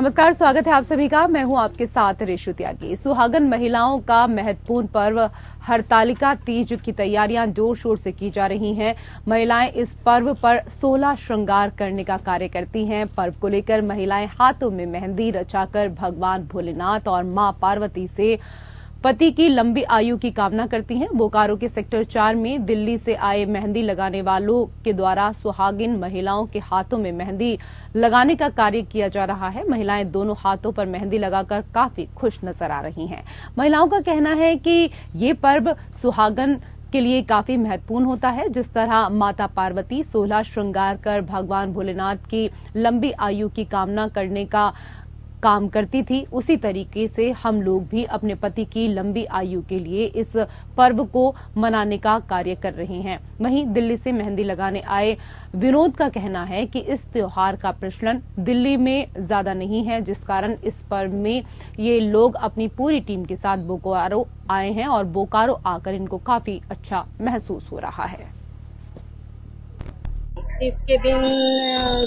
नमस्कार, स्वागत है आप सभी का। मैं हूं आपके साथ रेशु त्यागी। सुहागन महिलाओं का महत्वपूर्ण पर्व हरतालिका तीज की तैयारियां जोर शोर से की जा रही हैं। महिलाएं इस पर्व पर 16 श्रृंगार करने का कार्य करती हैं। पर्व को लेकर महिलाएं हाथों में मेहंदी रचाकर भगवान भोलेनाथ और मां पार्वती से पति की लंबी आयु की कामना करती हैं। बोकारो के सेक्टर 4 में दिल्ली से आए मेहंदी लगाने वालों के द्वारा सुहागिन महिलाओं के हाथों में मेहंदी लगाने का कार्य किया जा रहा है। महिलाएं दोनों हाथों पर मेहंदी लगाकर काफी खुश नजर आ रही हैं। महिलाओं का कहना है कि ये पर्व सुहागन के लिए काफी महत्वपूर्ण होता है। जिस तरह माता पार्वती 16 श्रृंगार कर भगवान भोलेनाथ की लंबी आयु की कामना करने का काम करती थी, उसी तरीके से हम लोग भी अपने पति की लंबी आयु के लिए इस पर्व को मनाने का कार्य कर रहे हैं। वहीं दिल्ली से मेहंदी लगाने आए विनोद का कहना है कि इस त्योहार का प्रचलन दिल्ली में ज्यादा नहीं है, जिस कारण इस पर्व में ये लोग अपनी पूरी टीम के साथ बोकारो आए हैं और बोकारो आकर इनको काफी अच्छा महसूस हो रहा है। इसके दिन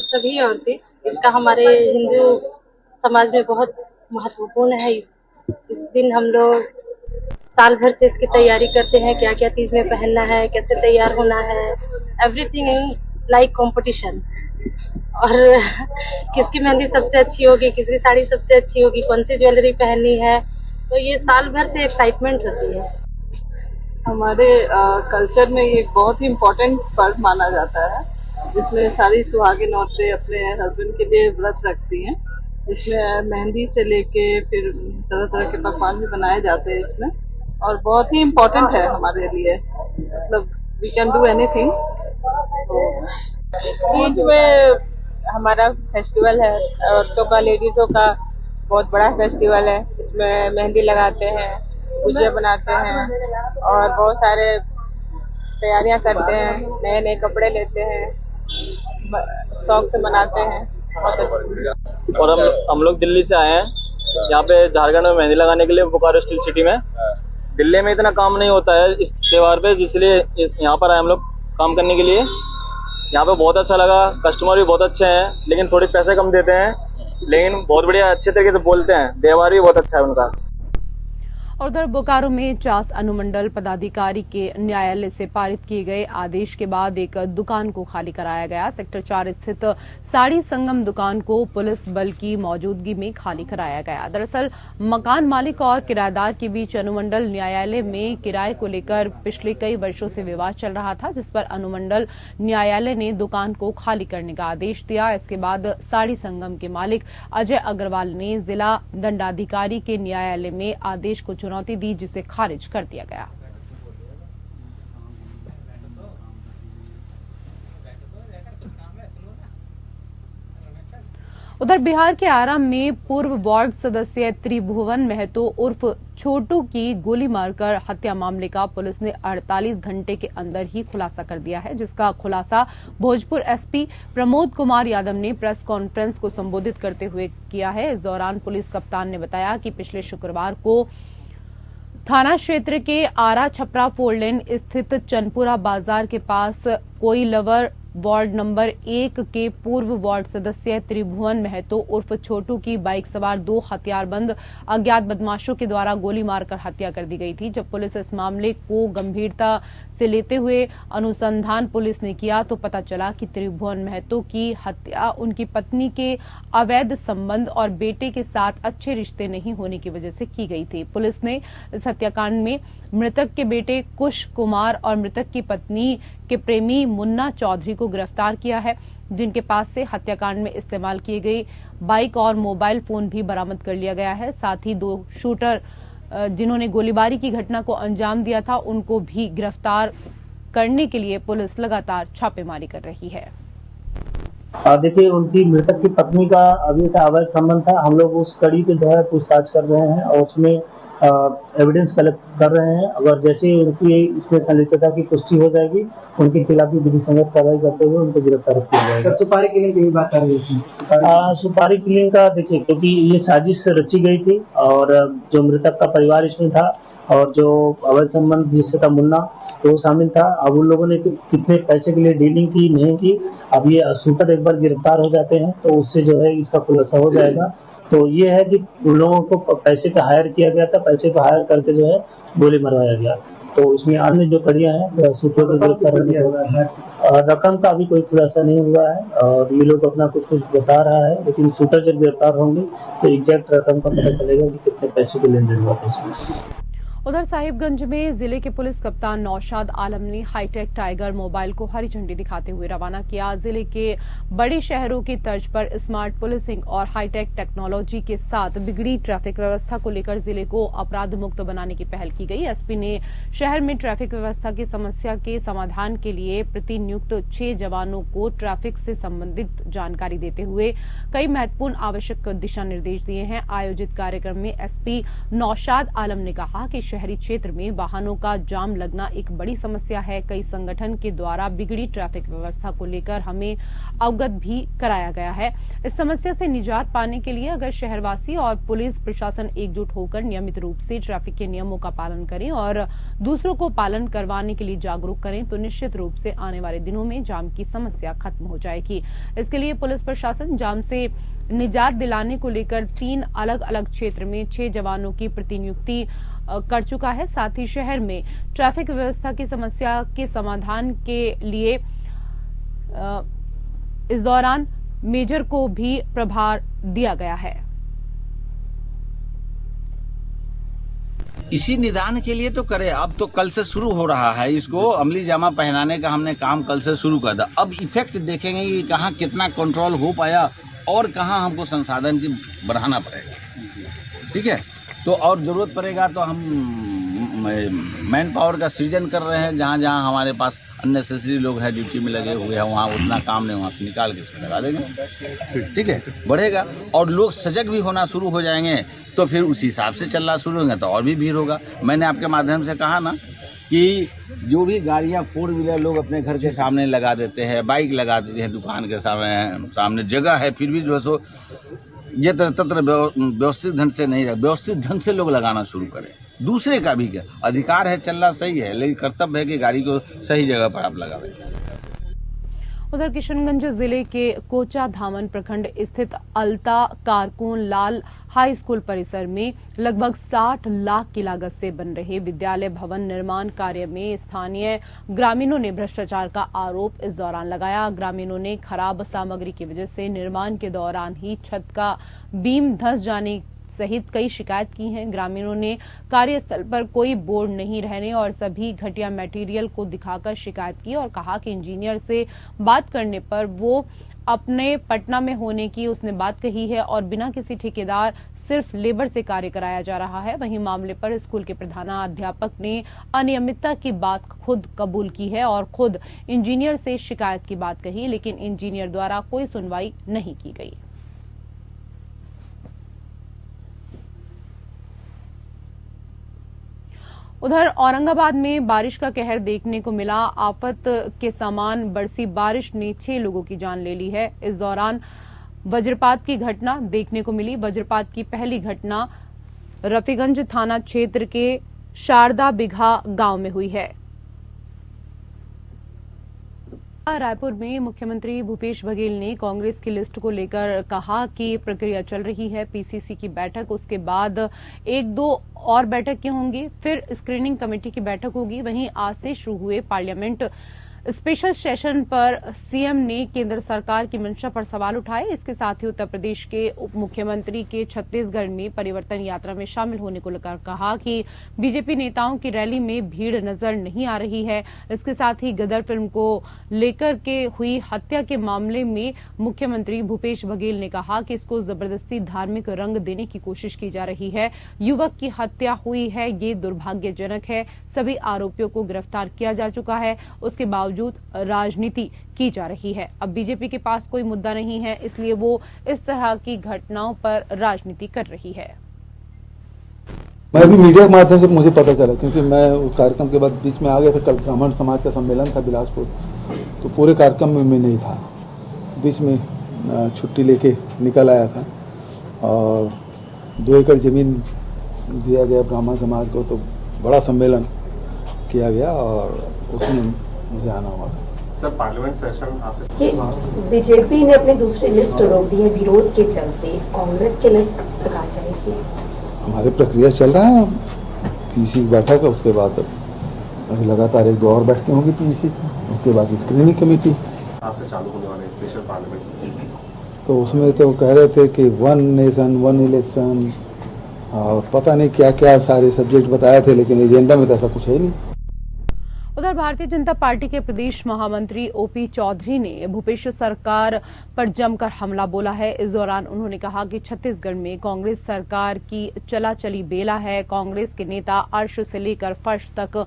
सभी औरतें, इसका हमारे हिंदू समाज में बहुत महत्वपूर्ण है। इस दिन हम लोग साल भर से इसकी तैयारी करते हैं, क्या क्या तीज में पहनना है, कैसे तैयार होना है, एवरीथिंग लाइक कंपटीशन। और किसकी मेहंदी सबसे अच्छी होगी, किसकी साड़ी सबसे अच्छी होगी, कौन सी ज्वेलरी पहननी है, तो ये साल भर से एक्साइटमेंट होती है। हमारे कल्चर में ये बहुत ही इम्पोर्टेंट पर्व माना जाता है, जिसमें सारी सुहागिन औरतें अपने हस्बैंड के लिए व्रत रखती हैं। इसमें मेहंदी से लेके फिर तरह तरह के पकवान भी बनाए जाते हैं इसमें, और बहुत ही इम्पोर्टेंट है हमारे लिए। मतलब we can do anything. Teej में हमारा फेस्टिवल है, औरतों का, लेडीजों का बहुत बड़ा फेस्टिवल है। इसमें मेहंदी लगाते हैं, गुजिया बनाते हैं और बहुत सारे तैयारियां करते हैं, नए नए कपड़े लेते हैं, शौक से मनाते हैं। और हम लोग दिल्ली से आए हैं यहाँ पे झारखंड में मेहंदी लगाने के लिए, बोकारो स्टील सिटी में। दिल्ली में इतना काम नहीं होता है इस त्योहार पे, इसलिए यहाँ पर आए हम लोग काम करने के लिए। यहाँ पे बहुत अच्छा लगा, कस्टमर भी बहुत अच्छे हैं, लेकिन थोड़े पैसे कम देते हैं, लेकिन बहुत बढ़िया अच्छे तरीके से बोलते हैं। व्यवहार भी बहुत अच्छा है उनका। और उधर बोकारो में चास अनुमंडल पदाधिकारी के न्यायालय से पारित किए गए आदेश के बाद एक दुकान को खाली कराया गया। सेक्टर 4 स्थित साड़ी संगम दुकान को पुलिस बल की मौजूदगी में खाली कराया गया। दरअसल मकान मालिक और किराएदार के बीच अनुमंडल न्यायालय में किराए को लेकर पिछले कई वर्षों से विवाद चल रहा था, जिस पर अनुमंडल न्यायालय ने दुकान को खाली करने का आदेश दिया। इसके बाद साड़ी संगम के मालिक अजय अग्रवाल ने जिला दंडाधिकारी के न्यायालय में आदेश को चुनौती दी, जिसे खारिज कर दिया गया। उधर बिहार के आरा में पूर्व वार्ड सदस्य त्रिभुवन महतो उर्फ छोटू की गोली मारकर हत्या मामले का पुलिस ने 48 घंटे के अंदर ही खुलासा कर दिया है, जिसका खुलासा भोजपुर एसपी प्रमोद कुमार यादव ने प्रेस कॉन्फ्रेंस को संबोधित करते हुए किया है। इस दौरान पुलिस कप्तान ने बताया कि पिछले शुक्रवार को थाना क्षेत्र के आरा छपरा 4 लेन स्थित चनपुरा बाजार के पास कोई लवर वार्ड नंबर 1 के पूर्व वार्ड सदस्य त्रिभुवन महतो उर्फ छोटू की बाइक सवार 2 हथियारबंद अज्ञात बदमाशों के द्वारा गोली मारकर हत्या कर दी गई थी। जब पुलिस इस मामले को गंभीरता से लेते हुए अनुसंधान पुलिस ने किया तो पता चला कि त्रिभुवन महतो की हत्या उनकी पत्नी के अवैध संबंध और बेटे के साथ अच्छे रिश्ते नहीं होने की वजह से की गई थी। पुलिस ने इस हत्याकांड में मृतक के बेटे कुश कुमार और मृतक की पत्नी के प्रेमी मुन्ना चौधरी को गिरफ्तार किया है, जिनके पास से हत्याकांड में इस्तेमाल की गई बाइक और मोबाइल फोन भी बरामद कर लिया गया है। साथ ही 2 शूटर जिन्होंने गोलीबारी की घटना को अंजाम दिया था, उनको भी गिरफ्तार करने के लिए पुलिस लगातार छापेमारी कर रही है। देखिए, उनकी मृतक की पत्नी का अभी तक अवैध संबंध था। हम लोग उस कड़ी के जो है पूछताछ कर रहे हैं और उसमें एविडेंस कलेक्ट कर रहे हैं। अगर जैसे ही उनकी इसमें संलिप्तता की पुष्टि हो जाएगी, उनके खिलाफ भी विधि संगत कार्रवाई करते हुए उनको गिरफ्तार किया जाएगा। सुपारी किलिंग की बात कर रही थी। सुपारी किलिंग का देखिए, क्योंकि ये साजिश रची गई थी और जो मृतक का परिवार इसमें था और जो अवैध संबंध जिससे था मुन्ना, तो वो शामिल था। अब उन लोगों ने कितने पैसे के लिए डीलिंग की नहीं की, अब ये शूटर एक बार गिरफ्तार हो जाते हैं तो उससे जो है इसका खुलासा हो जाएगा। तो ये है कि उन लोगों को पैसे का हायर किया गया था, पैसे को हायर करके जो है गोली मरवाया गया। तो इसमें अन्य जो कड़ियां हैं शूटर को गिरफ्तार करने है। रकम का अभी कोई खुलासा नहीं हुआ है और ये लोग अपना कुछ बता रहा है, लेकिन शूटर जब गिरफ्तार होंगे तो एग्जैक्ट रकम का पता चलेगा कि कितने पैसे के लेन देन हुआ था इसमें। उधर साहिबगंज में जिले के पुलिस कप्तान नौशाद आलम ने हाईटेक टाइगर मोबाइल को हरी झंडी दिखाते हुए रवाना किया। जिले के बड़े शहरों की तर्ज पर स्मार्ट पुलिसिंग और हाईटेक टेक्नोलॉजी के साथ बिगड़ी ट्रैफिक व्यवस्था को लेकर जिले को अपराध मुक्त बनाने की पहल की गई। एसपी ने शहर में ट्रैफिक व्यवस्था की समस्या के समाधान के लिए प्रतिनियुक्त 6 जवानों को ट्रैफिक से संबंधित जानकारी देते हुए कई महत्वपूर्ण आवश्यक दिशा निर्देश दिए हैं। आयोजित कार्यक्रम में एसपी नौशाद आलम ने कहा कि शहरी क्षेत्र में वाहनों का जाम लगना एक बड़ी समस्या है। कई संगठन के द्वारा बिगड़ी ट्रैफिक व्यवस्था को लेकर हमें अवगत भी कराया गया है। इस समस्या से निजात पाने के लिए अगर शहरवासी और पुलिस प्रशासन एकजुट होकर नियमित रूप से ट्रैफिक के नियमों का पालन करें और दूसरों को पालन करवाने के लिए जागरूक करें तो निश्चित रूप से आने वाले दिनों में जाम की समस्या खत्म हो जाएगी। इसके लिए पुलिस प्रशासन जाम से निजात दिलाने को लेकर 3 अलग अलग क्षेत्र में 6 जवानों की प्रतिनियुक्ति कर चुका है। साथ ही शहर में ट्रैफिक व्यवस्था की समस्या के समाधान के लिए इस दौरान मेजर को भी प्रभार दिया गया है। इसी निदान के लिए तो करे, अब तो कल से शुरू हो रहा है, इसको अमली जामा पहनाने का हमने काम कल से शुरू कर दिया। अब इफेक्ट देखेंगे कि कहाँ कितना कंट्रोल हो पाया और कहाँ हमको संसाधन की बढ़ाना पड़ेगा। ठीक है, तो और ज़रूरत पड़ेगा तो हम मैन पावर का सृजन कर रहे हैं। जहाँ जहाँ हमारे पास अननेसेसरी लोग हैं ड्यूटी में लगे हुए हैं, वहाँ उतना काम नहीं, वहाँ से निकाल के इसमें लगा देंगे। ठीक है, बढ़ेगा और लोग सजग भी होना शुरू हो जाएंगे तो फिर उसी हिसाब से चलना शुरू होंगे तो और भी भीड़ होगा। मैंने आपके माध्यम से कहा ना कि जो भी गाड़ियाँ 4 व्हीलर लोग अपने घर के सामने लगा देते हैं, बाइक लगा देते हैं दुकान के सामने जगह है फिर भी जो है सो ये तंत्र व्यवस्थित ढंग से नहीं, व्यवस्थित ढंग से लोग लगाना शुरू करें। दूसरे का भी क्या अधिकार है, चलना सही है, लेकिन कर्तव्य है कि गाड़ी को सही जगह पर आप लगावें। उधर किशनगंज जिले के कोचा धामन प्रखंड स्थित अलता कारकुन लाल हाई स्कूल परिसर में लगभग 60 लाख की लागत से बन रहे विद्यालय भवन निर्माण कार्य में स्थानीय ग्रामीणों ने भ्रष्टाचार का आरोप इस दौरान लगाया। ग्रामीणों ने खराब सामग्री की वजह से निर्माण के दौरान ही छत का बीम धंस जाने सहित कई शिकायत की हैं। ग्रामीणों ने कार्यस्थल पर कोई बोर्ड नहीं रहने और सभी घटिया मटेरियल को दिखाकर शिकायत की और कहा कि इंजीनियर से बात करने पर वो अपने पटना में होने की उसने बात कही है और बिना किसी ठेकेदार सिर्फ लेबर से कार्य कराया जा रहा है। वहीं मामले पर स्कूल के प्रधानाध्यापक ने अनियमितता की बात खुद कबूल की है और खुद इंजीनियर से शिकायत की बात कही, लेकिन इंजीनियर द्वारा कोई सुनवाई नहीं की गई। उधर औरंगाबाद में बारिश का कहर देखने को मिला। आफत के समान बरसी बारिश ने 6 लोगों की जान ले ली है। इस दौरान वज्रपात की घटना देखने को मिली। वज्रपात की पहली घटना रफीगंज थाना क्षेत्र के शारदा बिघा गांव में हुई है। रायपुर में मुख्यमंत्री भूपेश बघेल ने कांग्रेस की लिस्ट को लेकर कहा कि प्रक्रिया चल रही है। पीसीसी की बैठक, उसके बाद 1-2 और बैठकें होंगी, फिर स्क्रीनिंग कमेटी की बैठक होगी। वहीं आज से शुरू हुए पार्लियामेंट स्पेशल सेशन पर सीएम ने केंद्र सरकार की मंशा पर सवाल उठाए। इसके साथ ही उत्तर प्रदेश के उप मुख्यमंत्री के छत्तीसगढ़ में परिवर्तन यात्रा में शामिल होने को लेकर कहा कि बीजेपी नेताओं की रैली में भीड़ नजर नहीं आ रही है। इसके साथ ही गदर फिल्म को लेकर के हुई हत्या के मामले में मुख्यमंत्री भूपेश बघेल ने कहा कि इसको जबरदस्ती धार्मिक रंग देने की कोशिश की जा रही है। युवक की हत्या हुई है, ये दुर्भाग्यजनक है। सभी आरोपियों को गिरफ्तार किया जा चुका है। उसके बावजूद राजनीति की जा रही है। अब बीजेपी के पास कोई मुद्दा नहीं है, इसलिए वो इस तरह की घटनाओं पर राजनीति कर रही है। मैं भी मीडिया के माध्यम से मुझे पता चला, क्योंकि मैं उस कार्यक्रम के बाद बीच में आ गया था। कल ब्राह्मण समाज का सम्मेलन था बिलासपुर, तो पूरे कार्यक्रम में मैं नहीं था, बीच में छुट्टी लेके निकल आया था। और 2 एकड़ जमीन दिया गया ब्राह्मण समाज को, तो बड़ा सम्मेलन किया गया और उसमें मुझे आना हुआ था। सर पार्लियामेंट सेशन आज से कि बीजेपी ने अपनी दूसरी लिस्ट रोक दी है विरोध के चलते, कांग्रेस की लिस्ट कहाँ जाएगी? हमारी प्रक्रिया चल रहा है, पीसी की बैठक है, उसके बाद अभी लगातार 1-2 और बैठकें होंगी पीसी की, उसके बाद स्क्रीनिंग कमेटी आज से चालू होने वाले स्पेशल पार्लियामेंट, तो उसमें तो कह रहे थे कि 1 नेशन 1 इलेक्शन और पता नहीं क्या क्या सारे सब्जेक्ट बताए थे, लेकिन एजेंडा में तो ऐसा कुछ है नहीं। उधर भारतीय जनता पार्टी के प्रदेश महामंत्री ओपी चौधरी ने भूपेश सरकार पर जमकर हमला बोला है। इस दौरान उन्होंने कहा कि छत्तीसगढ़ में कांग्रेस सरकार की चला चली बेला है। कांग्रेस के नेता अर्श से लेकर फर्श तक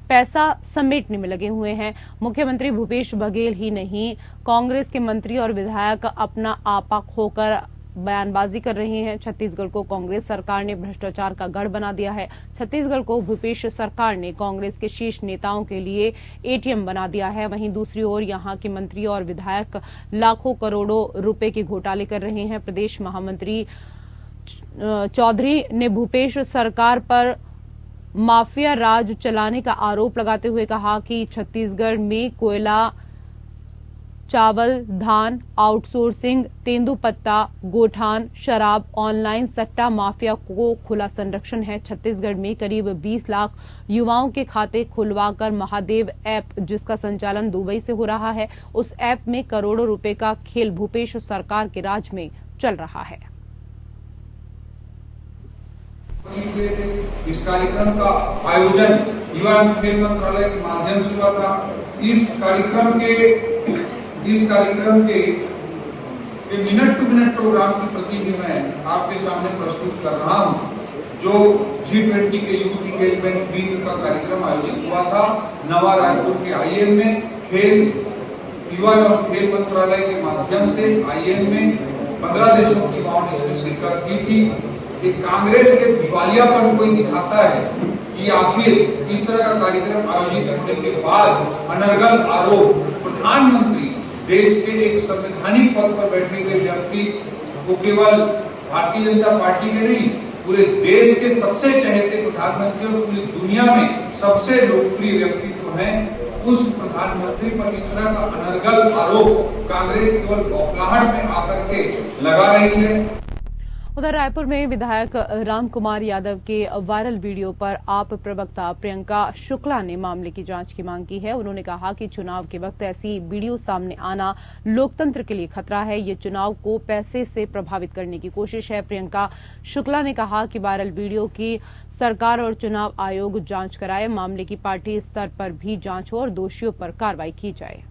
पैसा समेटने में लगे हुए हैं। मुख्यमंत्री भूपेश बघेल ही नहीं, कांग्रेस के मंत्री और विधायक अपना आपा खोकर बयानबाजी कर रहे हैं। छत्तीसगढ़ को कांग्रेस सरकार ने भ्रष्टाचार का गढ़ बना दिया है। छत्तीसगढ़ को भूपेश सरकार ने कांग्रेस के शीर्ष नेताओं के लिए एटीएम बना दिया है। वहीं दूसरी ओर यहां के मंत्री और विधायक लाखों करोड़ों रुपए के घोटाले कर रहे हैं। प्रदेश महामंत्री चौधरी ने भूपेश सरकार पर माफिया राज चलाने का आरोप लगाते हुए कहा कि छत्तीसगढ़ में कोयला, चावल, धान, आउटसोर्सिंग, तेंदुपत्ता, गोठान, शराब, ऑनलाइन सट्टा माफिया को खुला संरक्षण है। छत्तीसगढ़ में करीब 20 लाख युवाओं के खाते खुलवाकर महादेव ऐप, जिसका संचालन दुबई से हो रहा है, उस ऐप में करोड़ों रुपए का खेल भूपेश सरकार के राज में चल रहा है। इस कार्यक्रम का आयोजन युवा एवं खेल मंत्रालय के माध्यम से हुआ था। इस कार्यक्रम के मिनट टू मिनट प्रोग्राम की प्रति भी मैं आपके सामने प्रस्तुत कर रहा हूं, जो G20 के यूथ इंगेजमेंट वीक का कार्यक्रम आयोजित हुआ था नवा रायपुर के आईएम में। युवा एवं खेल मंत्रालय के माध्यम से आईएम में 15 देशों की युवाओं ने इसमें शिरकत की थी। कि कांग्रेस के दिवालियापन कोई दिखाता है कि आखिर इस तरह का कार्यक्रम आयोजित होने के बाद अनर्गल आरोप प्रधानमंत्री, देश के एक संवैधानिक पद पर बैठे हुए व्यक्ति को केवल भारतीय जनता पार्टी के नहीं, पूरे देश के सबसे चहेते प्रधानमंत्री और पूरी दुनिया में सबसे लोकप्रिय व्यक्तित्व हैं, उस प्रधानमंत्री पर इस तरह का अनर्गल आरोप कांग्रेस केवल बौखलाहट में आकर के लगा रही है। उधर रायपुर में विधायक रामकुमार यादव के वायरल वीडियो पर आप प्रवक्ता प्रियंका शुक्ला ने मामले की जांच की मांग की है। उन्होंने कहा कि चुनाव के वक्त ऐसी वीडियो सामने आना लोकतंत्र के लिए खतरा है। ये चुनाव को पैसे से प्रभावित करने की कोशिश है। प्रियंका शुक्ला ने कहा कि वायरल वीडियो की सरकार और चुनाव आयोग जांच कराए, मामले की पार्टी स्तर पर भी जांच हो और दोषियों पर कार्रवाई की जाए।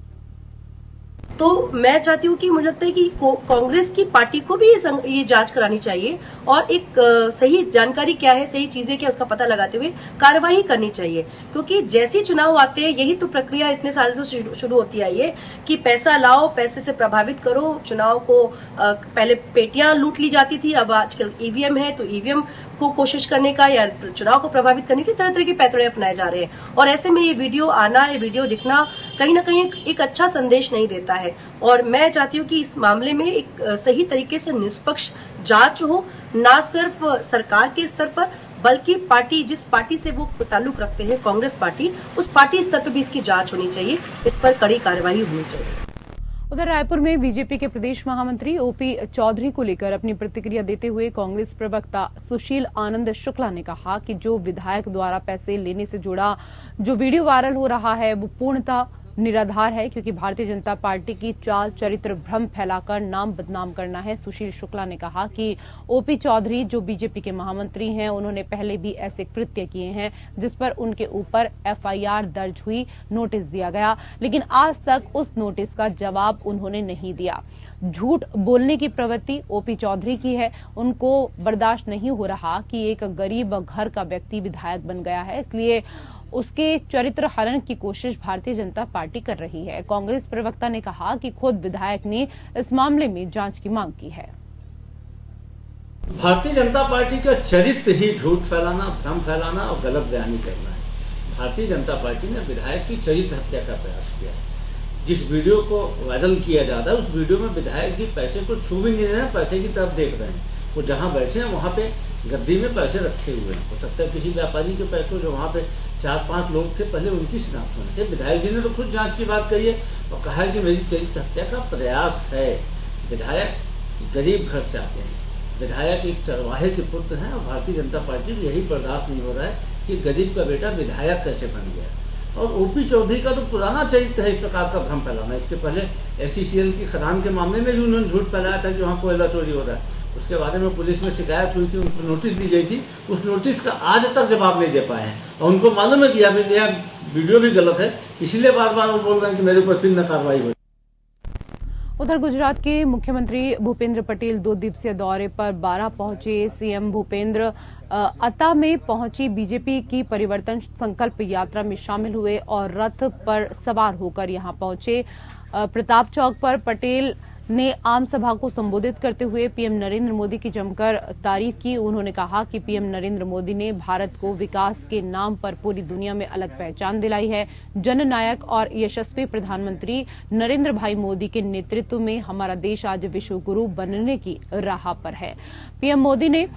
तो मैं चाहती हूँ कि मुझे लगता है कि कांग्रेस की पार्टी को भी ये जांच करानी चाहिए और एक सही जानकारी क्या है, सही चीजें क्या, उसका पता लगाते हुए कार्रवाई करनी चाहिए। क्योंकि जैसे चुनाव आते हैं, यही तो प्रक्रिया इतने साल से शुरू होती आई है कि पैसा लाओ, पैसे से प्रभावित करो चुनाव को। पहले पेटियां लूट ली जाती थी, अब आजकल ईवीएम है तो ईवीएम को कोशिश करने का या चुनाव को प्रभावित करने के तरह तरह के पैतरे अपनाए जा रहे हैं। और ऐसे में ये वीडियो आना, ये वीडियो दिखना कहीं ना कहीं एक अच्छा संदेश नहीं देता है। और मैं चाहती हूँ कि इस मामले में एक सही तरीके से निष्पक्ष जांच हो, ना सिर्फ सरकार के स्तर पर बल्कि पार्टी, जिस पार्टी से वो ताल्लुक रखते हैं, कांग्रेस पार्टी, उस पार्टी स्तर पर भी इसकी जांच होनी चाहिए, इस पर कड़ी कार्रवाई होनी चाहिए। उधर रायपुर में बीजेपी के प्रदेश महामंत्री ओपी चौधरी को लेकर अपनी प्रतिक्रिया देते हुए कांग्रेस प्रवक्ता सुशील आनंद शुक्ला ने कहा कि जो विधायक द्वारा पैसे लेने से जुड़ा जो वीडियो वायरल हो रहा है वो पूर्णतः निराधार है, क्योंकि भारतीय जनता पार्टी की चाल चरित्र भ्रम फैलाकर नाम बदनाम करना है। सुशील शुक्ला ने कहा कि ओपी चौधरी जो बीजेपी के महामंत्री हैं, उन्होंने पहले भी ऐसे कृत्य किए हैं जिस पर उनके ऊपर एफआईआर दर्ज हुई, नोटिस दिया गया, लेकिन आज तक उस नोटिस का जवाब उन्होंने नहीं दिया। झूठ बोलने की प्रवृत्ति ओपी चौधरी की है। उनको बर्दाश्त नहीं हो रहा कि एक गरीब घर का व्यक्ति विधायक बन गया है, इसलिए उसके चरित्र हनन की कोशिश भारतीय जनता पार्टी कर रही है। कांग्रेस प्रवक्ता ने कहा कि खुद विधायक ने इस मामले में जांच की मांग की है। भारतीय जनता पार्टी का चरित्र ही झूठ फैलाना, भ्रम फैलाना और गलत बयानी करना है। भारतीय जनता पार्टी ने विधायक की चरित्र हत्या का प्रयास किया। जिस वीडियो को वायरल किया जाता है, उस वीडियो में विधायक जी पैसे को छू भी नहीं रहे हैं, पैसे की तरफ देख रहे हैं। वो जहाँ बैठे हैं वहाँ पे गद्दी में पैसे रखे हुए हैं। हो सकता है किसी व्यापारी के पैसे जो वहाँ पे 4-5 लोग थे पहले उनकी शिनाख्त होनी चाहिए। विधायक जी ने तो खुद जांच की बात कही है और कहा है कि मेरी चरित्र हत्या का प्रयास है। विधायक गरीब घर से आते हैं, विधायक एक चरवाहे के पुत्र हैं और भारतीय जनता पार्टी को यही बर्दाश्त नहीं हो रहा है कि गरीब का बेटा विधायक कैसे बन गया। और ओपी चौधरी का तो पुराना चरित्र है इस प्रकार का भ्रम फैलाना। इसके पहले SCCL की खदान के मामले में भी उन्होंने झूठ फैलाया था कि वहाँ कोयला चोरी हो रहा है। उसके बारे में पुलिस में शिकायत हुई थी, उनको नोटिस दी गई थी, उस नोटिस का आज तक जवाब नहीं दे पाए हैं और उनको मालूम है कि यह वीडियो भी गलत है, इसलिए बार बार वो बोल रहे हैं कि मेरे ऊपर फिर न कार्रवाई हो। उधर गुजरात के मुख्यमंत्री भूपेंद्र पटेल 2 दिवसीय दौरे पर 12 पहुंचे। सीएम भूपेंद्र अता में पहुंची बीजेपी की परिवर्तन संकल्प यात्रा में शामिल हुए और रथ पर सवार होकर यहां पहुंचे। प्रताप चौक पर पटेल ने आम सभा को संबोधित करते हुए पीएम नरेंद्र मोदी की जमकर तारीफ की। उन्होंने कहा कि पीएम नरेंद्र मोदी ने भारत को विकास के नाम पर पूरी दुनिया में अलग पहचान दिलाई है। जननायक और यशस्वी प्रधानमंत्री नरेंद्र भाई मोदी के नेतृत्व में हमारा देश आज विश्व गुरु बनने की राह पर है। पीएम मोदी ने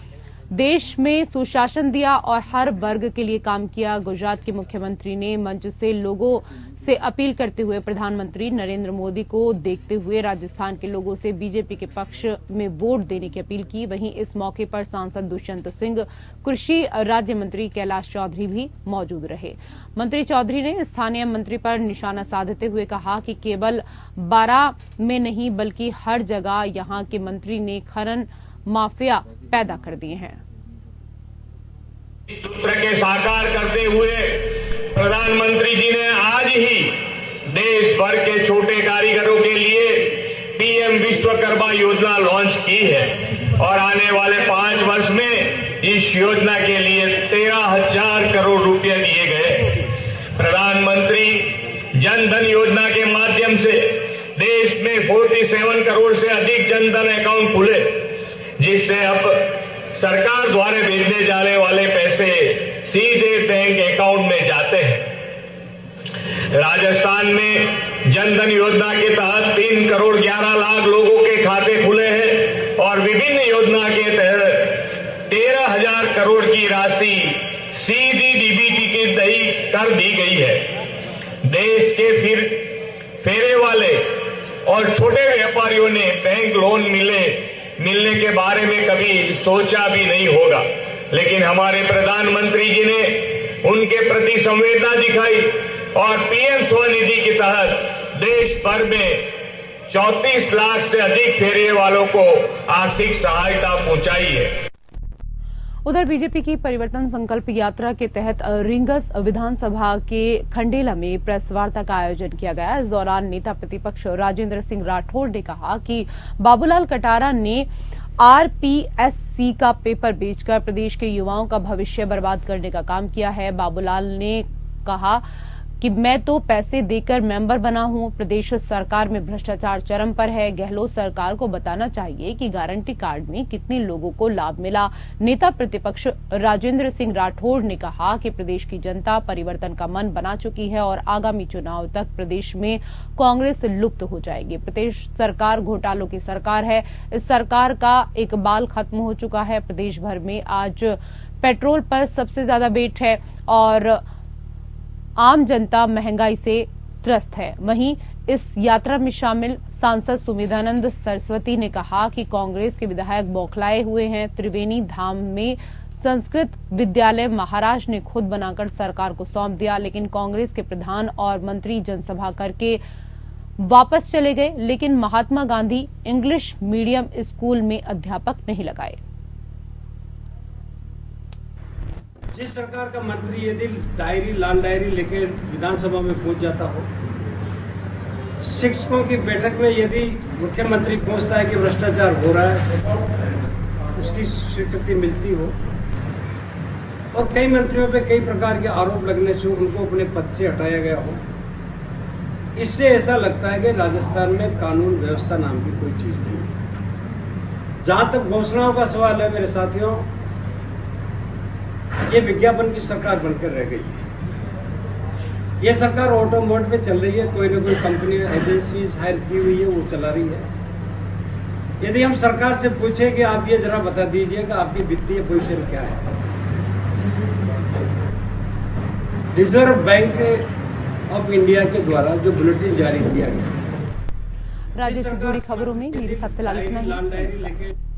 देश में सुशासन दिया और हर वर्ग के लिए काम किया। गुजरात के मुख्यमंत्री ने मंच से लोगों से अपील करते हुए प्रधानमंत्री नरेंद्र मोदी को देखते हुए राजस्थान के लोगों से बीजेपी के पक्ष में वोट देने की अपील की। वहीं इस मौके पर सांसद दुष्यंत सिंह, कृषि राज्य मंत्री कैलाश चौधरी भी मौजूद रहे। मंत्री चौधरी ने स्थानीय मंत्री पर निशाना साधते हुए कहा कि केवल 12 में नहीं बल्कि हर जगह यहां के मंत्री ने खनन माफिया पैदा कर दिए हैं। सूत्र के साकार करते हुए प्रधानमंत्री जी ने आज ही देश भर के छोटे कारीगरों के लिए पीएम विश्वकर्मा योजना लॉन्च की है और आने वाले 5 वर्ष में इस योजना के लिए 13,000 करोड़ रुपए दिए गए। प्रधानमंत्री जन धन योजना के माध्यम से देश में 47 करोड़ से अधिक जन धन अकाउंट खुले, जिससे अब सरकार द्वारा भेजने जाने वाले पैसे सीधे बैंक अकाउंट में जाते हैं। राजस्थान में जन धन योजना के तहत 3 करोड़ 11 लाख लोगों के खाते खुले हैं और विभिन्न योजना के तहत 13,000 करोड़ की राशि सीधी डीबीटी के दही कर दी गई है। देश के फेरे वाले और छोटे व्यापारियों ने बैंक लोन मिलने के बारे में कभी सोचा भी नहीं होगा, लेकिन हमारे प्रधानमंत्री जी ने उनके प्रति संवेदना दिखाई और पीएम स्वनिधि के तहत देश भर में 34 लाख से अधिक फेरे वालों को आर्थिक सहायता पहुंचाई है। उधर बीजेपी की परिवर्तन संकल्प यात्रा के तहत रिंगस विधानसभा के खंडेला में प्रेस वार्ता का आयोजन किया गया। इस दौरान नेता प्रतिपक्ष राजेंद्र सिंह राठौड़ ने कहा कि बाबूलाल कटारा ने RPSC का पेपर बेचकर प्रदेश के युवाओं का भविष्य बर्बाद करने का काम किया है। बाबूलाल ने कहा कि मैं तो पैसे देकर मेंबर बना हूं। प्रदेश सरकार में भ्रष्टाचार चरम पर है। गहलोत सरकार को बताना चाहिए कि गारंटी कार्ड में कितने लोगों को लाभ मिला। नेता प्रतिपक्ष राजेंद्र सिंह राठौड़ ने कहा कि प्रदेश की जनता परिवर्तन का मन बना चुकी है और आगामी चुनाव तक प्रदेश में कांग्रेस लुप्त हो जाएगी। प्रदेश सरकार घोटालों की सरकार है। इस सरकार का इकबाल खत्म हो चुका है। प्रदेश भर में आज पेट्रोल पर सबसे ज्यादा वेट है और आम जनता महंगाई से त्रस्त है। वहीं इस यात्रा में शामिल सांसद सुमेधानंद सरस्वती ने कहा कि कांग्रेस के विधायक बौखलाए हुए हैं। त्रिवेणी धाम में संस्कृत विद्यालय महाराष्ट्र ने खुद बनाकर सरकार को सौंप दिया, लेकिन कांग्रेस के प्रधान और मंत्री जनसभा करके वापस चले गए, लेकिन Mahatma Gandhi English medium school में अध्यापक नहीं लगाए। जिस सरकार का मंत्री यदि लाल डायरी लेकर विधानसभा में पहुंच जाता हो, शिक्षकों की बैठक में यदि मुख्यमंत्री पहुंचता है कि भ्रष्टाचार हो रहा है, उसकी स्वीकृति मिलती हो और कई मंत्रियों पे कई प्रकार के आरोप लगने से उनको अपने पद से हटाया गया हो, इससे ऐसा लगता है कि राजस्थान में कानून व्यवस्था नाम की कोई चीज नहीं है। जहां तक घोषणाओं का सवाल है मेरे साथियों, ये विज्ञापन की सरकार बनकर रह गई है। ये सरकार ऑटो मोड पे चल रही है, कोई ना कोई कंपनी एजेंसीज हायर की हुई है, वो चला रही है। यदि हम सरकार से पूछे कि आप ये जरा बता दीजिए कि आपकी वित्तीय पोजीशन क्या है। रिजर्व बैंक ऑफ इंडिया के द्वारा जो बुलेटिन जारी किया गया, राज्य से जुड़ी खबरों में मेरे साथ फिलहाल इतना ही। नमस्कार।